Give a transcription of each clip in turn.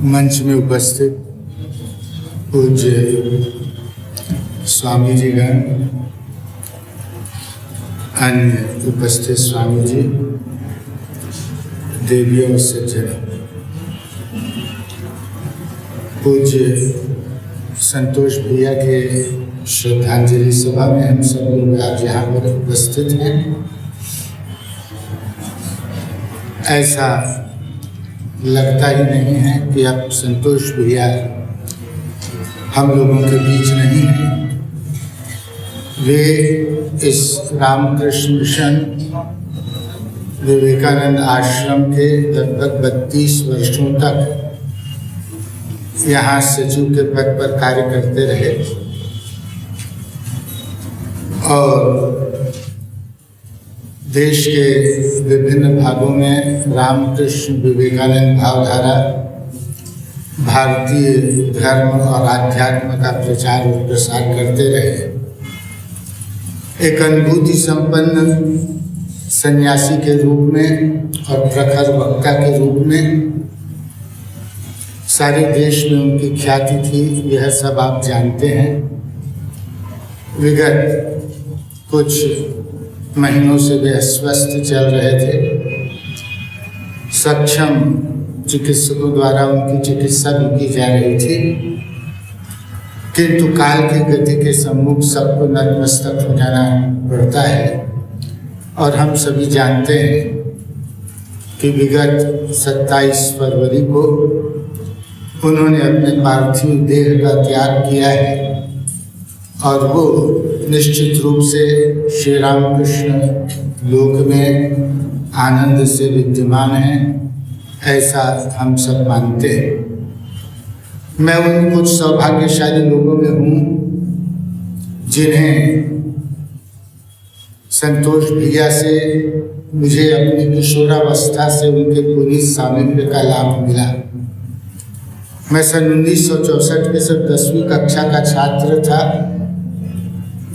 मंच में उपस्थित पूज्य स्वामी जी गण, अन्य उपस्थित स्वामी जी, देवी और सज्जन, पूज्य संतोष भैया के श्रद्धांजलि सभा में हम सब लोग आज यहाँ पर उपस्थित हैं। ऐसा लगता ही नहीं है कि अब संतोष भैया हम लोगों के बीच नहीं हैं। वे इस रामकृष्ण मिशन विवेकानंद आश्रम के लगभग 32 वर्षों तक यहाँ सचिव के पद पर कार्य करते रहे और देश के विभिन्न भागों में रामकृष्ण विवेकानंद भावधारा, भारतीय धर्म और आध्यात्म का प्रचार और प्रसार करते रहे। एक अनुभूति संपन्न सन्यासी के रूप में और प्रखर वक्ता के रूप में सारे देश में उनकी ख्याति थी, यह सब आप जानते हैं। विगत कुछ महीनों से वे अस्वस्थ चल रहे थे। सक्षम चिकित्सकों द्वारा उनकी चिकित्सा भी की जा रही थी, किंतु काल की गति के सम्मुख सबको नतमस्तक हो जाना पड़ता है। और हम सभी जानते हैं कि विगत 27 फरवरी को उन्होंने अपने पार्थिव देह का त्याग किया है और वो निश्चित रूप से श्री रामकृष्ण लोक में आनंद से विद्यमान है, ऐसा हम सब मानते हैं। मैं उन कुछ सौभाग्यशाली लोगों में हूँ जिन्हें संतोष भैया से मुझे अपनी किशोरावस्था से उनके पूरी सामिप्य का लाभ मिला। मैं सन 1964 में जब 10वीं कक्षा का छात्र था,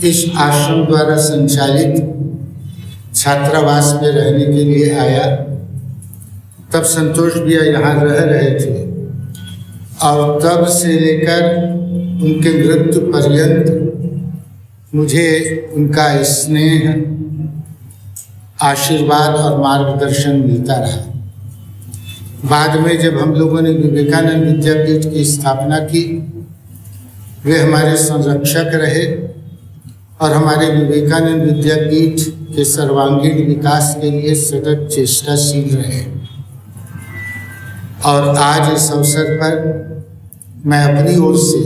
इस आश्रम द्वारा संचालित छात्रावास में रहने के लिए आया। तब संतोष भैया यहाँ रह रहे थे और तब से लेकर उनके मृत्यु पर्यंत मुझे उनका स्नेह, आशीर्वाद और मार्गदर्शन मिलता रहा। बाद में जब हम लोगों ने विवेकानंद विद्यापीठ की स्थापना की, वे हमारे संरक्षक रहे और हमारे विवेकानंद विद्यापीठ के सर्वांगीण विकास के लिए सतत चेष्टाशील रहे। और आज इस अवसर पर मैं अपनी ओर से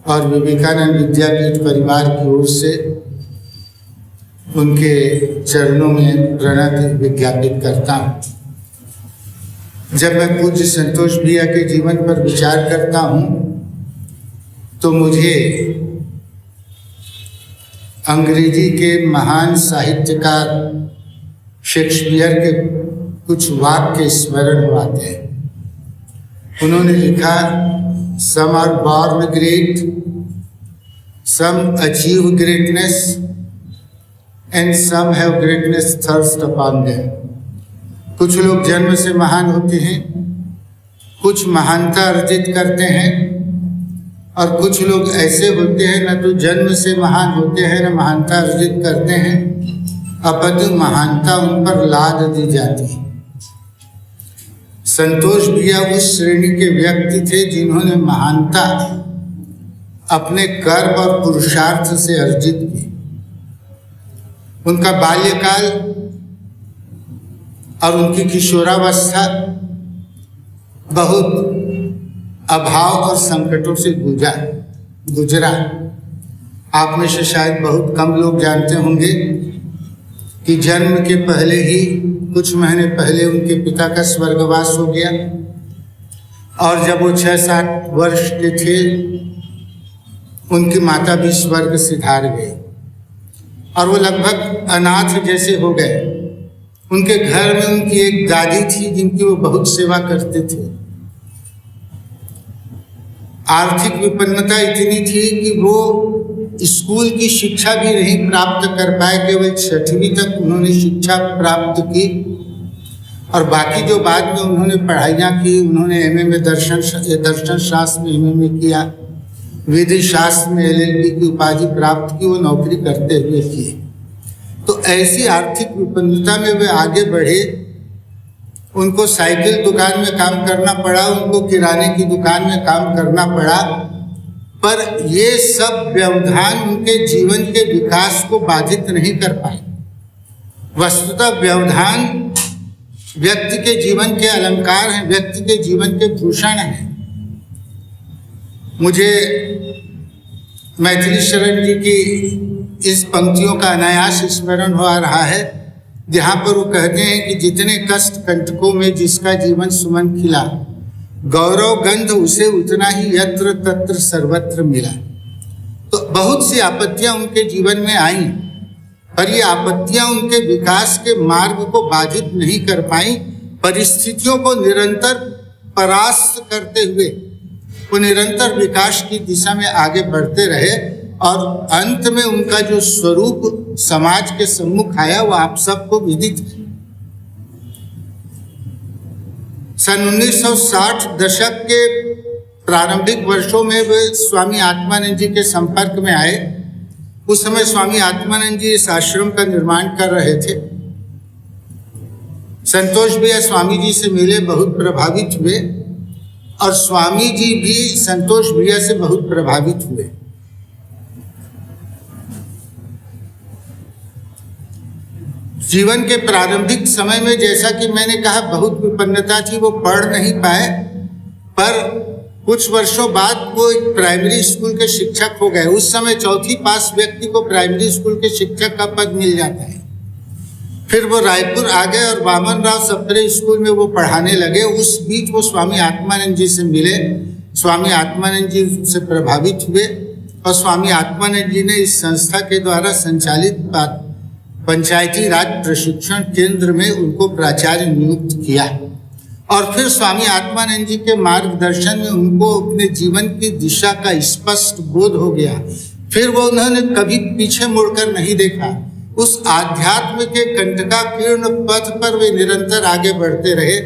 और विवेकानंद विद्यापीठ परिवार की ओर से उनके चरणों में प्रणति विज्ञापित करता हूँ। जब मैं पूज्य संतोष भैया के जीवन पर विचार करता हूँ तो मुझे अंग्रेजी के महान साहित्यकार शेक्सपियर के कुछ वाक्य स्मरण हो आते हैं। उन्होंने लिखा, some are born great, some achieve greatness and some have greatness thirst upon them. कुछ लोग जन्म से महान होते हैं, कुछ महानता अर्जित करते हैं, और कुछ लोग ऐसे होते हैं न तो जन्म से महान होते हैं न महानता अर्जित करते हैं, अपितु महानता उन पर लाद दी जाती है। संतोष भैया उस श्रेणी के व्यक्ति थे जिन्होंने महानता अपने कर्म और पुरुषार्थ से अर्जित की। उनका बाल्यकाल और उनकी किशोरावस्था बहुत अभाव और संकटों से गुजरा। आप में से शायद बहुत कम लोग जानते होंगे कि जन्म के पहले ही कुछ महीने पहले उनके पिता का स्वर्गवास हो गया और जब वो 6-7 वर्ष के थे उनकी माता भी स्वर्ग सिधार गई और वो लगभग अनाथ जैसे हो गए। उनके घर में उनकी एक दादी थी जिनकी वो बहुत सेवा करते थे। आर्थिक विपन्नता इतनी थी कि वो स्कूल की शिक्षा भी नहीं प्राप्त कर पाए, केवल 6वीं तक उन्होंने शिक्षा प्राप्त की और बाकी जो बाद में उन्होंने पढ़ाइयाँ की, उन्होंने एमए में दर्शन शास्त्र में एमए में किया, विधि शास्त्र में एलएलबी की उपाधि प्राप्त की, वो नौकरी करते हुए किए। तो ऐसी आर्थिक विपन्नता में वे आगे बढ़े। उनको साइकिल दुकान में काम करना पड़ा, उनको किराने की दुकान में काम करना पड़ा, पर ये सब व्यवधान उनके जीवन के विकास को बाधित नहीं कर पाए। वस्तुतः व्यवधान व्यक्ति के जीवन के अलंकार हैं, व्यक्ति के जीवन के भूषण हैं। मुझे मैथिली शरण जी की इस पंक्तियों का अनायास स्मरण हो रहा है, जहाँ पर वो कहते हैं कि जितने कष्ट कंटकों में जिसका जीवन सुमन खिला, गौरव गंध उसे उतना ही यत्र तत्र सर्वत्र मिला। तो बहुत सी आपत्तियां उनके जीवन में आईं, पर ये आपत्तियां उनके विकास के मार्ग को बाधित नहीं कर पाई। परिस्थितियों को निरंतर परास्त करते हुए वो निरंतर विकास की दिशा में आगे बढ़ते रहे और अंत में उनका जो स्वरूप समाज के सम्मुख आया वो आप सबको विदित है। सन 1960 दशक के प्रारंभिक वर्षों में वे स्वामी आत्मानंद जी के संपर्क में आए। उस समय स्वामी आत्मानंद जी इस आश्रम का निर्माण कर रहे थे। संतोष भैया स्वामी जी से मिले, बहुत प्रभावित हुए और स्वामी जी भी संतोष भैया से बहुत प्रभावित हुए। जीवन के प्रारंभिक समय में, जैसा कि मैंने कहा, बहुत विपन्नता थी, वो पढ़ नहीं पाए, पर कुछ वर्षों बाद वो एक प्राइमरी स्कूल के शिक्षक हो गए। उस समय चौथी पास व्यक्ति को प्राइमरी स्कूल के शिक्षक का पद मिल जाता है। फिर वो रायपुर आ गए और वामन राव सप्रे स्कूल में वो पढ़ाने लगे। उस बीच वो स्वामी आत्मानंद जी से मिले, स्वामी आत्मानंद जी से प्रभावित हुए और स्वामी आत्मानंद जी ने इस संस्था के द्वारा संचालित पंचायती राज प्रशिक्षण केंद्र में उनको प्राचार्य नियुक्त किया। और फिर स्वामी आत्मानंद जी के मार्गदर्शन में उनको अपने जीवन की दिशा का स्पष्ट बोध हो गया। फिर वो उन्होंने कभी पीछे मुड़कर नहीं देखा। उस आध्यात्म के कंटकाकीर्ण पथ पर वे निरंतर आगे बढ़ते रहे।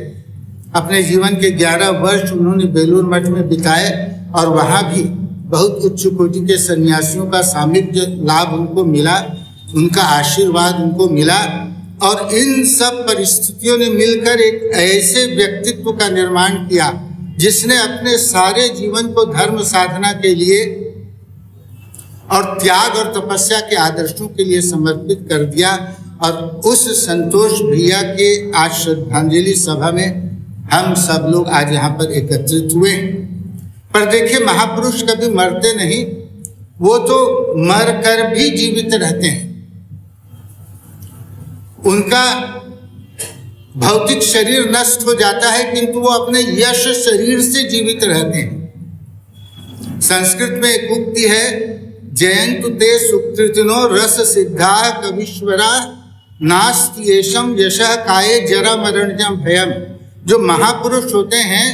अपने जीवन के 11 वर्ष उन्होंने बेलूर मठ में बिताए और वहाँ भी बहुत उच्च कोटि के सन्यासियों का सामिप्य लाभ उनको मिला, उनका आशीर्वाद उनको मिला। और इन सब परिस्थितियों ने मिलकर एक ऐसे व्यक्तित्व का निर्माण किया जिसने अपने सारे जीवन को धर्म साधना के लिए और त्याग और तपस्या के आदर्शों के लिए समर्पित कर दिया। और उस संतोष भैया के आज श्रद्धांजलि सभा में हम सब लोग आज यहाँ पर एकत्रित हुए। पर देखिए, महापुरुष कभी मरते नहीं, वो तो मर कर भी जीवित रहते हैं। उनका भौतिक शरीर नष्ट हो जाता है, किंतु वो अपने यश शरीर से जीवित रहते हैं। संस्कृत में एक उक्ति है, जयंतु ते सुकृतिनो रस सिद्धा कवीश्वरा नास्ति येषम यशः काये जरा मरणजम भयम। जो महापुरुष होते हैं,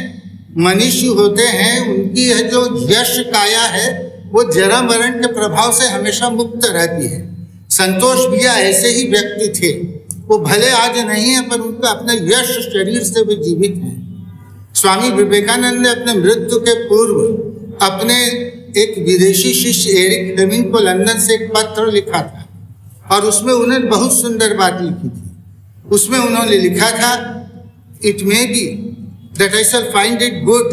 मनीषी होते हैं, उनकी यह जो यश काया है वो जरा मरण के प्रभाव से हमेशा मुक्त रहती है। संतोष भैया ऐसे ही व्यक्ति थे। वो भले आज नहीं है, पर उनका अपने यश शरीर से वे जीवित हैं। स्वामी विवेकानंद ने अपने मृत्यु के पूर्व अपने एक विदेशी शिष्य एरिक हेमिंग को लंदन से एक पत्र लिखा था और उसमें उन्होंने बहुत सुंदर बात लिखी थी। उसमें उन्होंने लिखा था, it may be that I shall find it good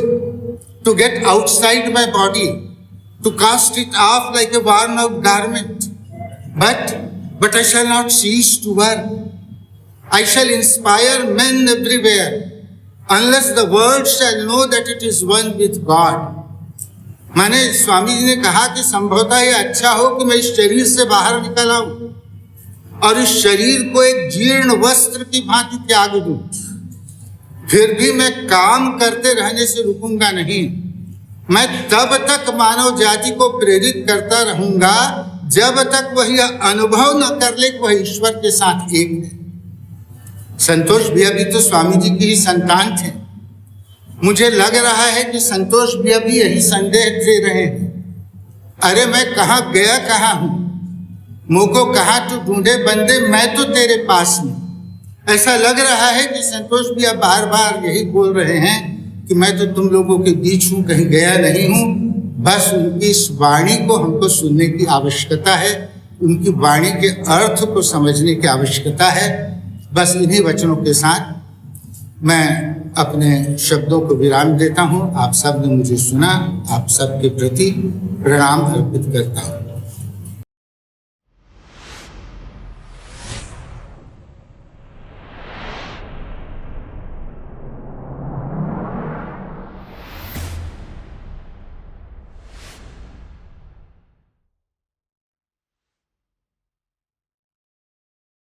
to get outside my body, to cast it off like a worn out garment, but I shall not cease to work. I shall inspire men everywhere unless the world shall know that it is one with God. माने स्वामी जी ने कहा कि संभवतः ये अच्छा हो कि मैं इस शरीर से बाहर निकल आऊं और इस शरीर को एक जीर्ण वस्त्र की भांति त्याग दूं, फिर भी मैं काम करते रहने से रुकूंगा नहीं। मैं तब तक मानव जाति को प्रेरित करता रहूंगा जब तक वह अनुभव न कर ले कि वह ईश्वर के साथ एक है। संतोष भैया भी तो स्वामी जी की ही संतान थे। मुझे लग रहा है कि संतोष भैया भी यही संदेह दे रहे हैं, अरे मैं कहाँ गया कहाँ हूँ, मुझको कहाँ तू ढूंढे बंदे, मैं तो तेरे पास में। ऐसा लग रहा है कि संतोष भैया बार बार यही बोल रहे हैं कि मैं तो तुम लोगों के बीच हूँ, कहीं गया नहीं हूँ। बस उनकी इस वाणी को हमको सुनने की आवश्यकता है, उनकी वाणी के अर्थ को समझने की आवश्यकता है। बस इन्हीं वचनों के साथ मैं अपने शब्दों को विराम देता हूँ। आप सब ने मुझे सुना, आप सबके प्रति प्रणाम अर्पित करता हूँ।